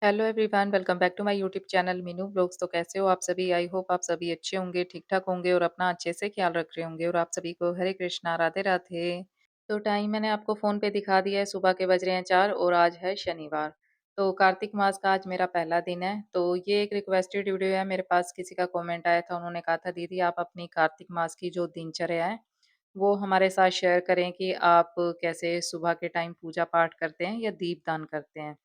Hello everyone, welcome back to my YouTube channel Meenu blogs. तो कैसे हो आप सभी? आई होप आप सभी अच्छे होंगे, ठीक-ठाक होंगे और अपना अच्छे से ख्याल रख रहे होंगे। और आप सभी को हरे कृष्णा, राधे राधे। तो टाइम मैंने आपको फ़ोन पे दिखा दिया है, सुबह के बज रहे हैं 4 और आज है शनिवार। तो कार्तिक मास का आज मेरा पहला दिन है। तो ये एक रिक्वेस्टेड वीडियो है, मेरे पास किसी का कमेंट आया था, उन्होंने कहा था दीदी आप अपनी कार्तिक मास की जो दिनचर्या है, वो हमारे साथ शेयर करें कि आप कैसे सुबह के टाइम पूजा पाठ करते हैं या दीपदान करते हैं।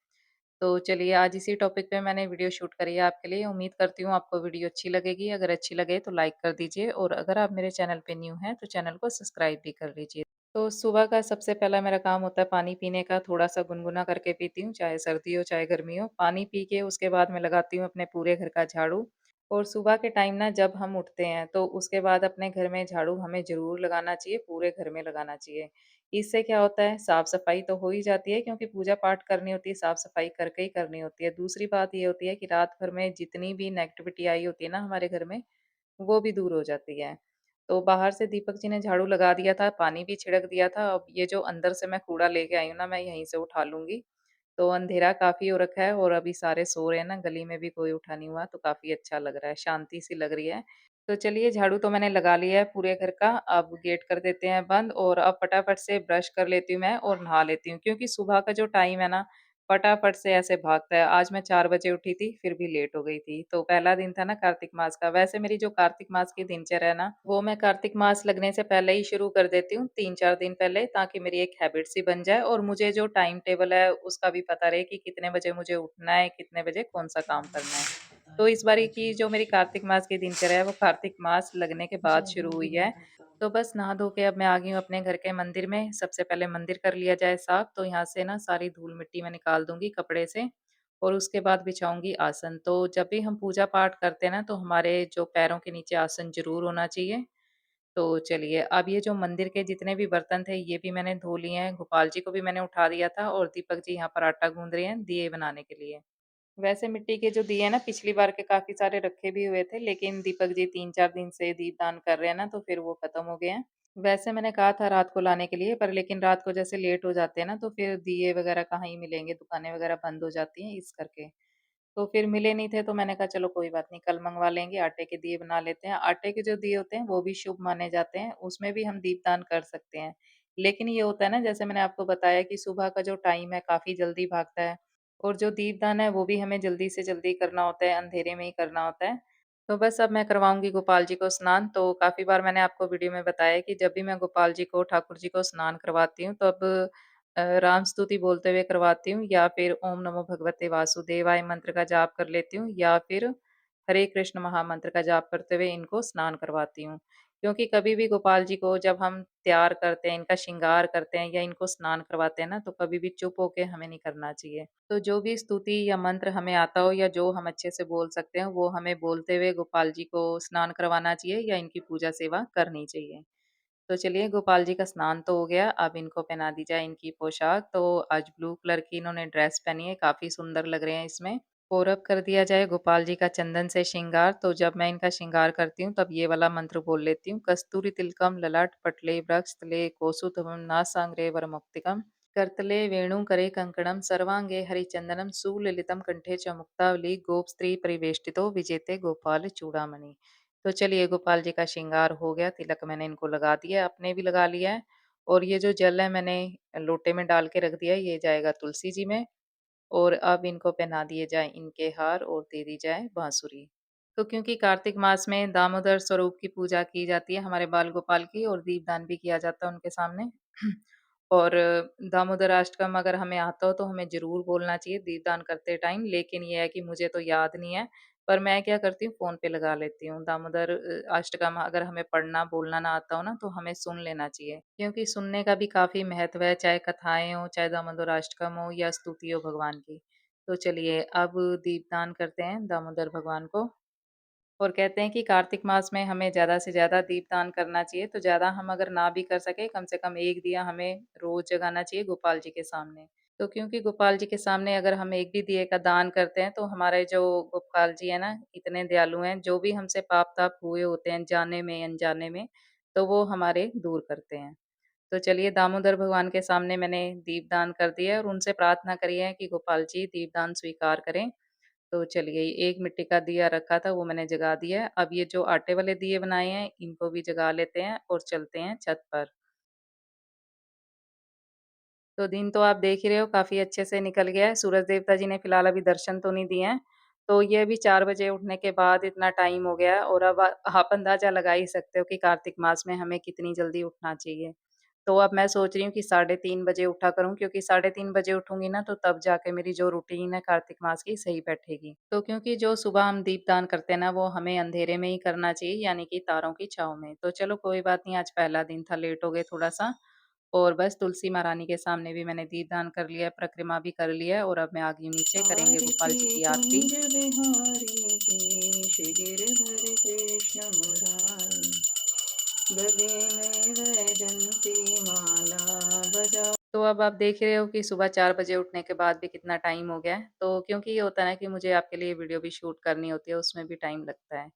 तो चलिए आज इसी टॉपिक पे मैंने वीडियो शूट करी है आपके लिए। उम्मीद करती हूँ आपको वीडियो अच्छी लगेगी। अगर अच्छी लगे तो लाइक कर दीजिए और अगर आप मेरे चैनल पे न्यू हैं तो चैनल को सब्सक्राइब भी कर लीजिए। तो सुबह का सबसे पहला मेरा काम होता है पानी पीने का। थोड़ा-सा गुनगुना करके पीती हूँ, चाहे सर्दी हो, चाहे गर्मी हो। पानी पी के उसके बाद मैं लगाती हूँ अपने पूरे घर का झाड़ू। और सुबह के टाइम ना जब हम उठते हैं तो उसके बाद अपने घर में झाड़ू हमें ज़रूर लगाना चाहिए, पूरे घर में लगाना चाहिए। इससे क्या होता है, साफ-सफाई तो हो ही जाती है क्योंकि पूजा-पाठ करनी होती है, साफ-सफाई करके ही करनी होती है। दूसरी बात ये होती है कि रात भर में जितनी भी नेगेटिविटी आई होती है ना हमारे घर में, वो भी दूर हो जाती है। तो बाहर से दीपक जी ने झाड़ू लगा दिया था, पानी भी छिड़क दिया था। अब ये जो अंदर से मैं कूड़ा लेके आई हूँ ना, मैं यहीं से उठा लूँगी। तो अंधेरा काफ़ी हो रखा है और अभी सारे सो रहे हैं ना, गली में भी कोई उठा नहीं हुआ, तो काफ़ी अच्छा लग रहा है, शांति सी लग रही है। तो चलिए झाड़ू तो मैंने लगा लिया है पूरे घर का, अब गेट कर देते हैं बंद और अब फटाफट से ब्रश कर लेती हूँ मैं और नहा लेती हूँ क्योंकि सुबह का जो टाइम है ना, फटाफट से ऐसे भागता है। आज मैं 4 बजे उठी थी, फिर भी लेट हो गई थी। तो पहला दिन था ना कार्तिक मास का। वैसे मेरी जो कार्तिक मास की दिनचर्या है ना, वो मैं कार्तिक मास लगने से पहले ही शुरू कर देती हूँ, 3-4 दिन पहले, ताकि मेरी एक हैबिट सी बन जाए और मुझे जो टाइम टेबल है, उसका भी पता रहे कि कितने बजे मुझे उठना है, कितने बजे कौन-सा काम करना है। तो इस बारी की जो मेरी कार्तिक मास की दिनचर्या है, वो कार्तिक मास लगने के बाद शुरू हुई है। तो बस नहा धो के अब मैं आ गई हूँ अपने घर के मंदिर में। सबसे पहले मंदिर कर लिया जाए साफ, तो यहाँ से ना सारी धूल मिट्टी मैं निकाल दूँगी कपड़े से और उसके बाद बिछाऊँगी आसन। तो जब भी हम पूजा पाठ करते हैं ना, तो हमारे जो पैरों के नीचे आसन ज़रूर होना चाहिए। तो चलिए, अब ये जो मंदिर के जितने भी बर्तन थे, ये भी मैंने धो लिए हैं। गोपाल जी को भी मैंने उठा दिया था और दीपक जी यहाँ पर आटा गूँध रहे हैं दिए बनाने के लिए। वैसे मिट्टी के जो दिए हैं ना, पिछली बार के काफ़ी सारे रखे भी हुए थे, लेकिन दीपक जी 3-4 दिन से दीपदान कर रहे हैं ना, तो फिर वो खत्म हो गए हैं। वैसे मैंने कहा था रात को लाने के लिए, पर लेकिन रात को जैसे लेट हो जाते हैं ना, तो फिर दिए वगैरह कहाँ ही मिलेंगे, दुकानें वगैरह बंद हो जाती हैं, इस करके। तो फिर मिले नहीं थे, तो मैंने कहा चलो कोई बात नहीं, कल मँगवा लेंगे, आटे के दिए बना लेते हैं। आटे के जो दिए होते हैं, वो भी शुभ माने जाते हैं, उसमें भी हम दीपदान कर सकते हैं। लेकिन ये होता है ना, जैसे मैंने आपको बताया कि सुबह का जो टाइम है, काफ़ी जल्दी भागता है और जो दीपदान है, वो भी हमें जल्दी से जल्दी करना होता है, अंधेरे में ही करना होता है। तो बस अब मैं करवाऊँगी गोपाल जी को स्नान। तो काफ़ी बार मैंने आपको वीडियो में बताया कि जब भी मैं गोपाल जी को, ठाकुर जी को स्नान करवाती हूँ, तब राम स्तुति बोलते हुए करवाती हूँ या फिर ओम नमो भगवते वासुदेवाय मंत्र का जाप कर लेती हूँ या फिर हरे कृष्ण महामंत्र का जाप करते हुए इनको स्नान करवाती हूँ। क्योंकि कभी भी गोपाल जी को जब हम तैयार करते हैं, इनका श्रृंगार करते हैं या इनको स्नान करवाते हैं ना, तो कभी भी चुप होके हमें नहीं करना चाहिए। तो जो भी स्तुति या मंत्र हमें आता हो या जो हम अच्छे से बोल सकते हैं, वो हमें बोलते हुए गोपाल जी को स्नान करवाना चाहिए या इनकी पूजा सेवा करनी चाहिए। तो चलिए गोपाल जी का स्नान तो हो गया, अब इनको पहना दी जाए इनकी पोशाक। तो आज ब्लू कलर की इन्होंने ड्रेस पहनी है, काफ़ी सुंदर लग रहे हैं इसमें। और अब कर दिया जाए गोपाल जी का चंदन से श्रृंगार। तो जब मैं इनका श्रृंगार करती हूँ, तब ये वाला मंत्र बोल लेती हूँ। कस्तूरी तिलकम ललाट पटले वक्षस्थले कौसुतभं नासांग्रे वरमौक्तिकम् करतले वेणुकरे कंकणं सर्वांगे हरिचंदनं सुललितं कंठे च मुक्तावली गोपस्त्री परिवेष्टितो विजेते गोपाल चूड़ामणि। तो चलिए गोपाल जी का श्रृंगार हो गया, तिलक मैंने इनको लगा दिया, अपने भी लगा लिया है और ये जो जल है मैंने लोटे में डाल के रख दिया है, ये जाएगा तुलसी जी में और अब इनको पहना दिए जाएँ इनके हार और दे दी जाए बाँसुरी। तो क्योंकि कार्तिक मास में दामोदर स्वरूप की पूजा की जाती है हमारे बाल गोपाल की और दीपदान भी किया जाता है उनके सामने। और दामोदर अष्टकम अगर हमें आता हो तो हमें ज़रूर बोलना चाहिए दीपदान करते टाइम, लेकिन ये है कि मुझे तो याद नहीं है। पर मैं क्या करती हूँ फ़ोन पे लगा लेती हूँ। दामोदर अष्टकम अगर हमें पढ़ना बोलना ना आता हो ना तो हमें सुन लेना चाहिए। क्योंकि सुनने का भी काफ़ी महत्व है, चाहे कथाएँ हों, चाहे दामोदर अष्टकम हो या स्तुति हो भगवान की। तो चलिए अब दीपदान करते हैं दामोदर भगवान को। और कहते हैं कि कार्तिक मास में हमें ज़्यादा से ज़्यादा दीपदान करना चाहिए, तो ज़्यादा हम अगर ना भी कर सकें, कम से कम 1 दिया हमें रोज़ जगाना चाहिए गोपाल जी के सामने। तो क्योंकि गोपाल जी के सामने अगर हम 1 भी दिए का दान करते हैं, तो हमारे जो गोपाल जी हैं ना, इतने दयालु हैं, जो भी हमसे पाप-ताप हुए होते हैं, जाने में, अनजाने में, तो वो हमारे दूर करते हैं। तो चलिए दामोदर भगवान के सामने मैंने दीपदान कर दिया है और उनसे प्रार्थना करी है कि गोपाल जी दीपदान स्वीकार करें। तो चलिए एक मिट्टी का दिया रखा था वो मैंने जगा दिया है। अब ये जो आटे वाले दिए बनाए हैं इनको भी जगा लेते हैं और चलते हैं छत पर। तो दिन तो आप देख ही रहे हो काफ़ी अच्छे से निकल गया है। सूरज देवता जी ने फिलहाल अभी दर्शन तो नहीं दिए हैं। तो ये अभी 4 बजे उठने के बाद इतना टाइम हो गया है और अब आप अंदाज़ा लगा ही सकते हो कि कार्तिक मास में हमें कितनी जल्दी उठना चाहिए। तो अब मैं सोच रही हूँ कि साढ़े 3 बजे उठा करूँ क्योंकि साढ़े 3 बजे उठूँगी ना तो तब जाके मेरी जो रूटीन है कार्तिक मास की सही बैठेगी। तो क्योंकि जो सुबह हम दीपदान करते हैं ना वो हमें अंधेरे में ही करना चाहिए यानी कि तारों की छाँव में। तो चलो कोई बात नहीं आज पहला दिन था लेट हो गए थोड़ा-सा और बस तुलसी महारानी के सामने भी मैंने दीपदान कर लिया है, परिक्रमा भी कर लिया है और अब मैं आ गई हूँ नीचे करेंगे गोपाल जी की आरती। कुंज बिहारी की श्री गिरधर कृष्ण मुरारी गले में वैजंती माला बजा। तो अब आप देख ही रहे हो कि सुबह 4 बजे उठने के बाद भी कितना टाइम हो गया है। तो क्योंकि ये होता है ना कि मुझे आपके लिए वीडियो भी शूट करनी होती है, उसमें भी टाइम लगता है।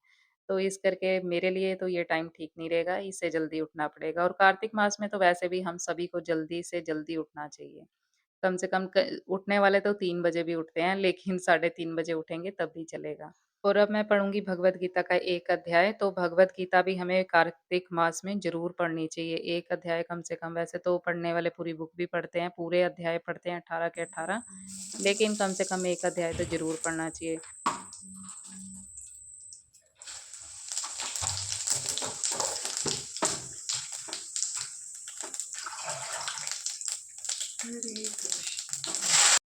तो इस करके मेरे लिए तो ये टाइम ठीक नहीं रहेगा, इससे जल्दी उठना पड़ेगा और कार्तिक मास में तो वैसे भी हम सभी को जल्दी से जल्दी उठना चाहिए। कम से कम क उठने वाले तो 3 बजे भी उठते हैं, लेकिन साढ़े 3 बजे उठेंगे तब भी चलेगा। और अब मैं पढ़ूँगी भगवद गीता का 1 अध्याय, तो भगवद गीता भी हमें कार्तिक मास में ज़रूर पढ़नी चाहिए। 1 अध्याय कम से कम, वैसे तो पढ़ने वाले पूरी बुक भी पढ़ते हैं, पूरे अध्याय पढ़ते हैं 18 के 18, लेकिन कम से कम 1 अध्याय तो ज़रूर पढ़ना चाहिए। हरे कृष्ण।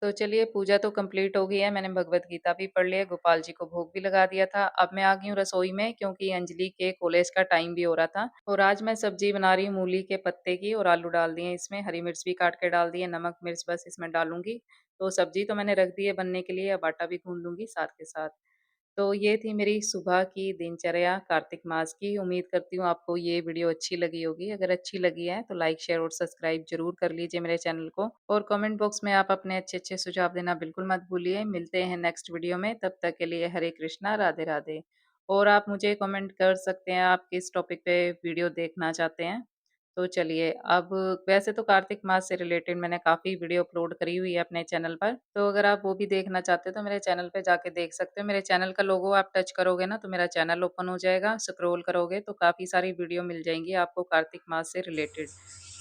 तो चलिए पूजा तो कंप्लीट हो गई है, मैंने भगवद गीता भी पढ़ लिया, गोपाल जी को भोग भी लगा दिया था। अब मैं आ गई हूँ रसोई में क्योंकि अंजलि के कॉलेज का टाइम भी हो रहा था और आज मैं सब्जी बना रही हूँ मूली के पत्ते की और आलू डाल दिए इसमें, हरी मिर्च भी काट के डाल दिए, नमक मिर्च बस इसमें डालूंगी। तो सब्जी तो मैंने रख दी है बनने के लिए, अब आटा भी गूंद लूंगी साथ के साथ। तो ये थी मेरी सुबह की दिनचर्या कार्तिक मास की। उम्मीद करती हूँ आपको ये वीडियो अच्छी लगी होगी। अगर अच्छी लगी है तो लाइक, शेयर और सब्सक्राइब ज़रूर कर लीजिए मेरे चैनल को और कमेंट बॉक्स में आप अपने अच्छे-अच्छे सुझाव देना बिल्कुल मत भूलिए। मिलते हैं नेक्स्ट वीडियो में, तब तक के लिए हरे कृष्णा, राधे राधे। और आप मुझे कमेंट कर सकते हैं आप किस टॉपिक पे वीडियो देखना चाहते हैं। तो चलिए अब वैसे तो कार्तिक मास से रिलेटेड मैंने काफ़ी वीडियो अपलोड करी हुई है अपने चैनल पर, तो अगर आप वो भी देखना चाहते हो तो मेरे चैनल पे जाके देख सकते हो। मेरे चैनल का लोगो आप टच करोगे ना तो मेरा चैनल ओपन हो जाएगा, स्क्रॉल करोगे तो काफ़ी सारी वीडियो मिल जाएँगी आपको कार्तिक मास से related.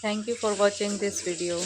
Thank you for watching this video.